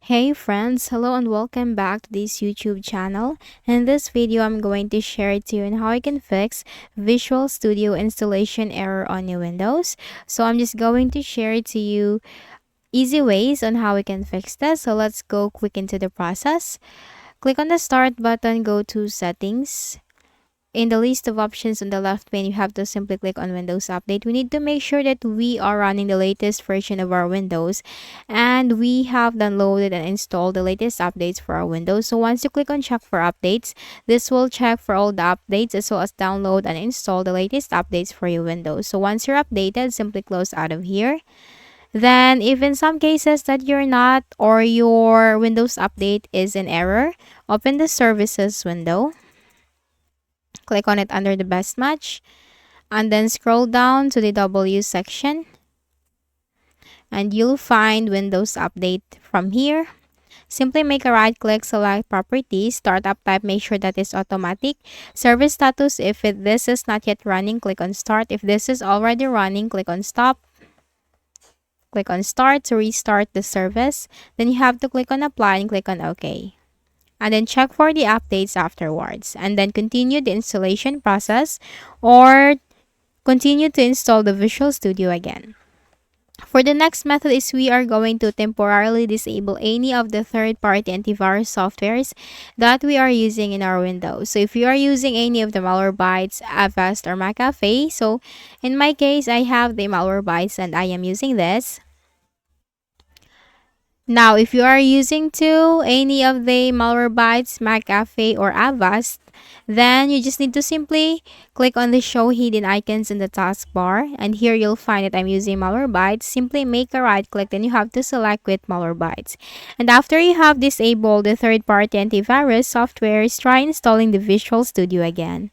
Hey friends, hello and welcome back to this YouTube channel. In this video, I'm going to share to you on how I can fix Visual Studio installation error on your Windows. So I'm just going to share to you easy ways on how we can fix this. So let's go quick into the process. Click on the start button, go to settings. In the list of options on the left pane, you have to simply click on Windows Update. We need to make sure that we are running the latest version of our Windows and we have downloaded and installed the latest updates for our Windows. So once you click on check for updates, this will check for all the updates as well as download and install the latest updates for your Windows. So once you're updated, simply close out of here. Then if in some cases that you're not or your Windows update is in error, open the services window. Click on it under the best match and then scroll down to the W section and you'll find Windows Update from here. Simply make a right click, select properties, startup type, make sure that is automatic. Service status, if this is not yet running, click on start. If this is already running, click on stop. Click on start to restart the service. Then you have to click on apply and click on OK. And then check for the updates afterwards. And then continue the installation process or continue to install the Visual Studio again. For the next method is we are going to temporarily disable any of the third-party antivirus softwares that we are using in our Windows. So if you are using any of the Malwarebytes, Avast, or McAfee, so in my case, I have the Malwarebytes and I am using this. Now, if you are using any of the Malwarebytes, McAfee, or Avast, then you just need to simply click on the show hidden icons in the taskbar. And here you'll find that I'm using Malwarebytes. Simply make a right click, then you have to select with Malwarebytes. And after you have disabled the third-party antivirus software, try installing the Visual Studio again.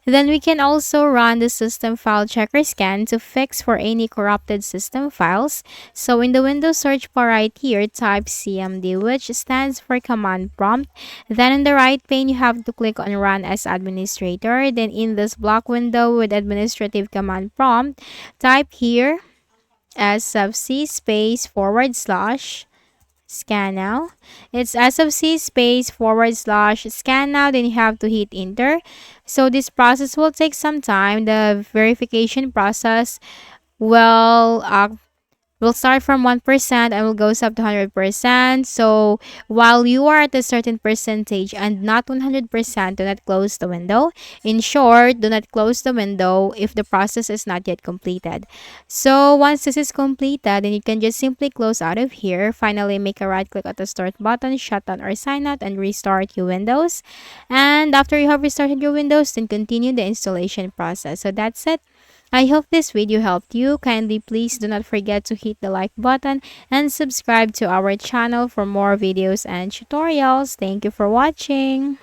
Then we can also run the system file checker scan to fix for any corrupted system files. So in the Windows search bar right here, type CMD, which stands for command prompt. Then in the right pane, you have to click on run as administrator. Then in this block window with administrative command prompt, type here sfc space / scan now. It's sfc space / scan now. Then you have to hit enter. So this process will take some time. The verification process will start from 1% and will goes up to 100%. So while you are at a certain percentage and not 100%, do not close the window. In short, do not close the window if the process is not yet completed. So once this is completed, then you can just simply close out of here. Finally, make a right click at the start button, shut down or sign out, and restart your Windows. And after you have restarted your Windows, then continue the installation process. So that's it. I hope this video helped you. Kindly please do not forget to hit the like button and subscribe to our channel for more videos and tutorials. Thank you for watching.